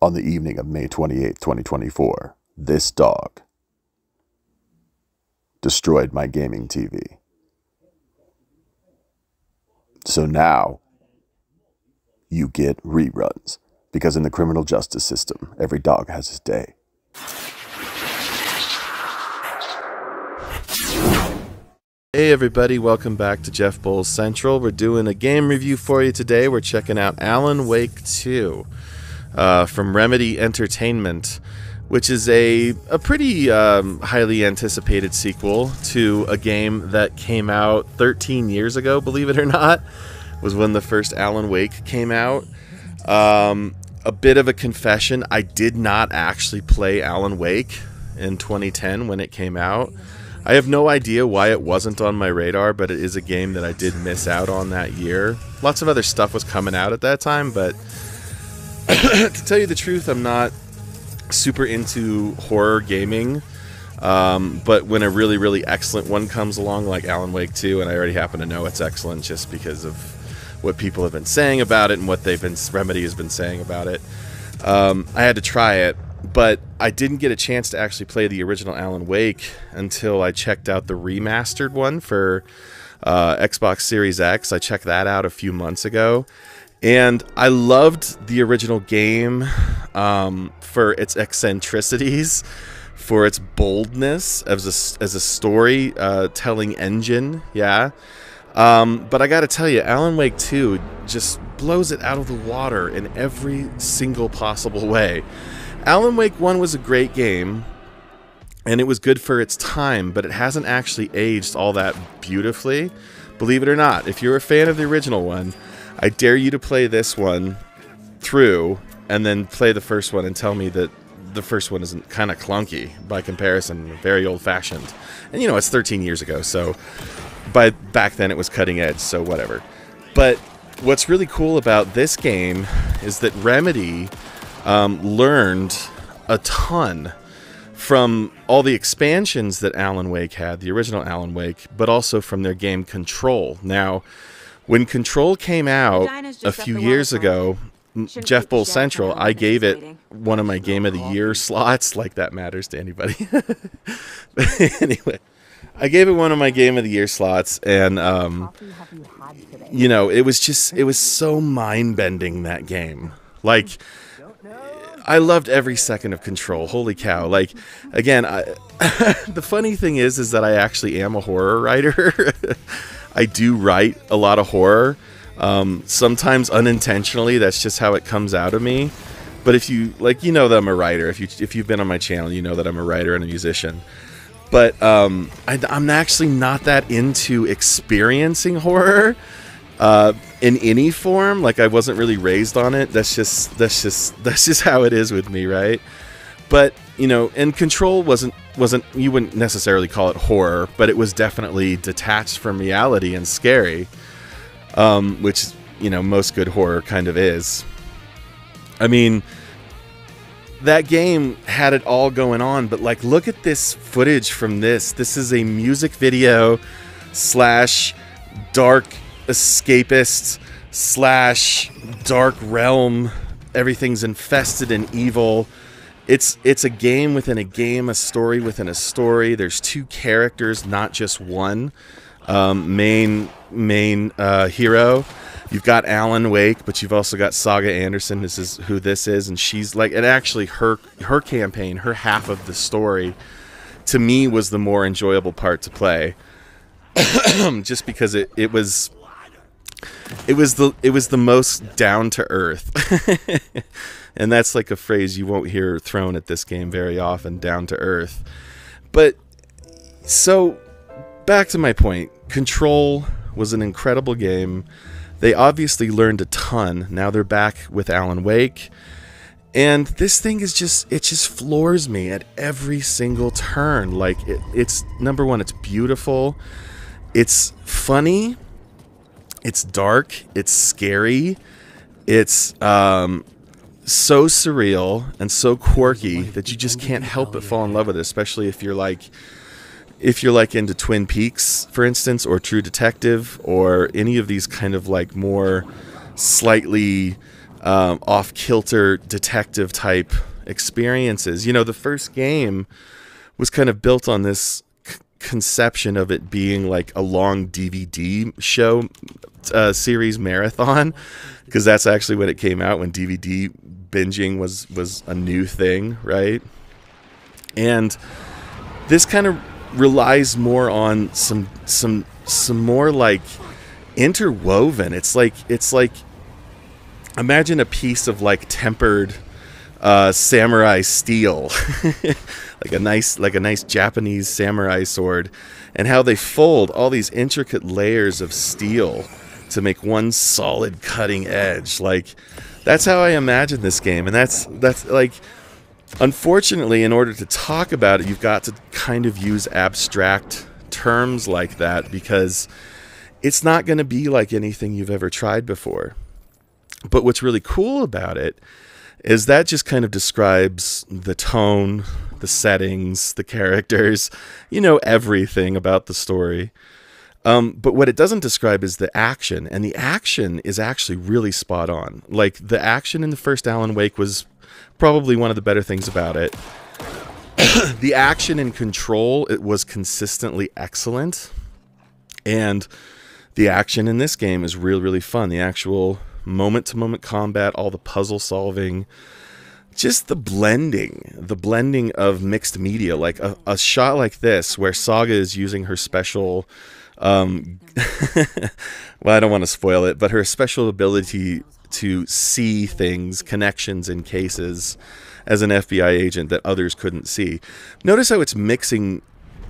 On the evening of May 28th, 2024, this dog destroyed my gaming TV. So now you get reruns, because in the criminal justice system, every dog has his day. Hey everybody, welcome back to Jeff Bowles Central. We're doing a game review for you today. We're checking out Alan Wake 2 from Remedy Entertainment, which is a pretty highly anticipated sequel to a game that came out 13 years ago, believe it or not, was when the first Alan Wake came out. A bit of a confession, I did not actually play Alan Wake in 2010 when it came out. I have no idea why it wasn't on my radar, but it is a game that I did miss out on that year. Lots of other stuff was coming out at that time, but to tell you the truth, I'm not super into horror gaming. But when a really, really excellent one comes along, like Alan Wake 2, and I already happen to know it's excellent just because of what people have been saying about it and what Remedy has been saying about it, I had to try it. But I didn't get a chance to actually play the original Alan Wake until I checked out the remastered one for Xbox Series X. I checked that out a few months ago, and I loved the original game for its eccentricities, for its boldness as a story telling engine, yeah. But I gotta tell you, Alan Wake 2 just blows it out of the water in every single possible way. Alan Wake 1 was a great game, and it was good for its time, but it hasn't actually aged all that beautifully, believe it or not. If you're a fan of the original one, I dare you to play this one through, and then play the first one and tell me that the first one isn't kind of clunky by comparison, very old-fashioned. And you know, it's 13 years ago, so back then it was cutting edge, so whatever. But what's really cool about this game is that Remedy learned a ton from all the expansions that Alan Wake had, the original Alan Wake, but also from their game Control. Now, when Control came out a few years ago, Jeff Bowles Central, I gave it one of my Game of the Year slots, like that matters to anybody. But anyway, I gave it one of my Game of the Year slots, and you know, it was so mind-bending, that game. Like, I loved every second of Control. Holy cow. Like, again, the funny thing is that I actually am a horror writer. I do write a lot of horror. Sometimes unintentionally, that's just how it comes out of me. But if you, like, you know that I'm a writer. If you've been on my channel, you know that I'm a writer and a musician. But I'm actually not that into experiencing horror. In any form. Like, I wasn't really raised on it. That's just how it is with me, right? But, you know, and Control wasn't you wouldn't necessarily call it horror, but it was definitely detached from reality and scary, which, you know, most good horror kind of is. I mean, that game had it all going on, but, like, look at this footage from this. This is a music video / dark escapist / dark realm. Everything's infested and evil. It's a game within a game, a story within a story. There's two characters, not just one main hero. You've got Alan Wake, but you've also got Saga Anderson. This is who this is, and she's like, and actually her campaign, her half of the story, to me was the more enjoyable part to play, just because it was the most down to earth. And that's like a phrase you won't hear thrown at this game very often, down to earth. But so back to my point, Control was an incredible game. They obviously learned a ton. Now they're back with Alan Wake. And this thing is it just floors me at every single turn. Like, it's number one, it's beautiful. It's funny. It's dark. It's scary. It's so surreal and so quirky that you just can't help but fall in love with it, especially if you're like into Twin Peaks, for instance, or True Detective, or any of these kind of like more slightly off-kilter detective type experiences. You know, the first game was kind of built on this conception of it being like a long DVD show series marathon, because that's actually when it came out, when DVD binging was a new thing, right? And this kind of relies more on some more like interwoven. It's like imagine a piece of like tempered samurai steel, like a nice Japanese samurai sword, and how they fold all these intricate layers of steel to make one solid cutting edge. Like, that's how I imagine this game. And that's like, unfortunately, in order to talk about it, you've got to kind of use abstract terms like that, because it's not going to be like anything you've ever tried before. But what's really cool about it is that just kind of describes the tone, the settings, the characters, you know, everything about the story. But what it doesn't describe is the action, and the action is actually really spot on. Like, the action in the first Alan Wake was probably one of the better things about it. The action and control, it was consistently excellent, and the action in this game is really, really fun. The actual moment-to-moment combat, all the puzzle solving, just the blending of mixed media. Like a shot like this, where Saga is using her special, well, I don't want to spoil it, but her special ability to see things, connections in cases, as an FBI agent that others couldn't see. Notice how it's mixing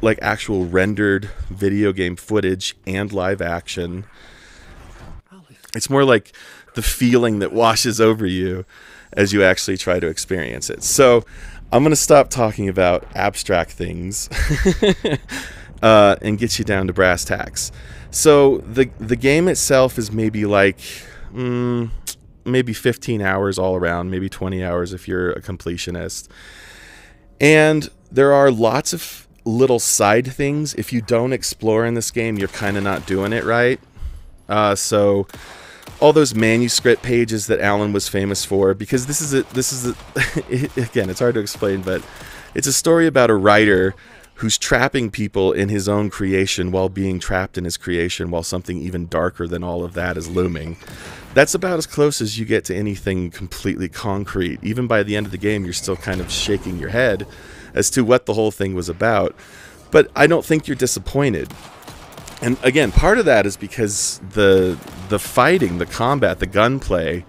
like actual rendered video game footage and live action. It's more like the feeling that washes over you as you actually try to experience it. So I'm going to stop talking about abstract things and get you down to brass tacks. So the game itself is maybe like maybe 15 hours all around, maybe 20 hours if you're a completionist. And there are lots of little side things. If you don't explore in this game, you're kind of not doing it right. So all those manuscript pages that Alan was famous for, because this is again, it's hard to explain, but it's a story about a writer who's trapping people in his own creation while being trapped in his creation, while something even darker than all of that is looming. That's about as close as you get to anything completely concrete. Even by the end of the game, you're still kind of shaking your head as to what the whole thing was about. But I don't think you're disappointed. And again, part of that is because the fighting, the combat, the gunplay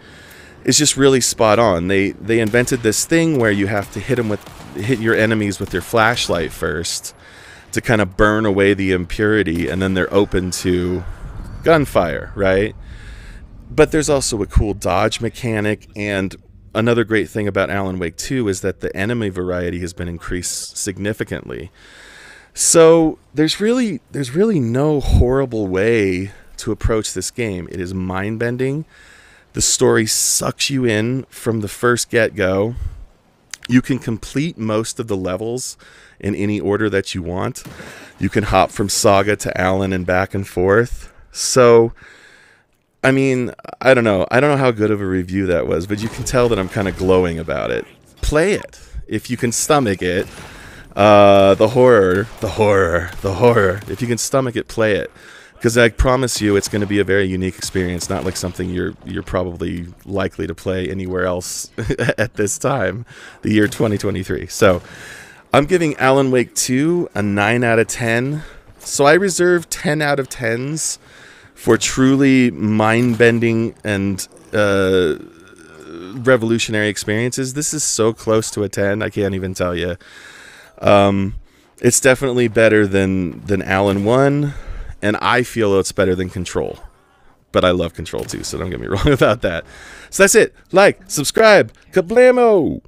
is just really spot on. They invented this thing where you have to hit your enemies with your flashlight first to kind of burn away the impurity, and then they're open to gunfire, right? But there's also a cool dodge mechanic, and another great thing about Alan Wake 2 is that the enemy variety has been increased significantly. So there's really no horrible way to approach this game. It is mind-bending. The story sucks you in from the first get-go. You can complete most of the levels in any order that you want. You can hop from Saga to Alan and back and forth. So, I mean, I don't know how good of a review that was, but you can tell that I'm kind of glowing about it. Play it if you can stomach it. The horror. If you can stomach it, play it, because I promise you, it's going to be a very unique experience. Not like something you're probably likely to play anywhere else at this time, the year 2023. So, I'm giving Alan Wake 2 a 9 out of 10. So I reserve 10 out of 10s for truly mind-bending and revolutionary experiences. This is so close to a 10, I can't even tell you. It's definitely better than Alan 1, and I feel it's better than Control. But I love Control too, so don't get me wrong about that. So that's it. Like, subscribe, kablamo!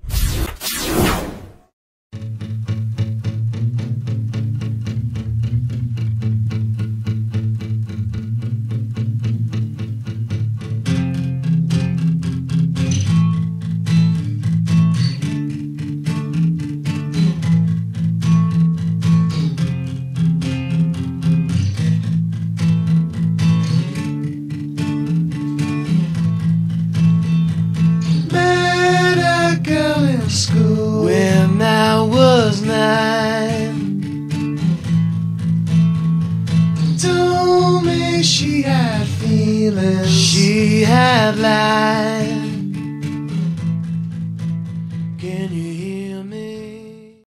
was 9. Told me she had feelings, she had lies.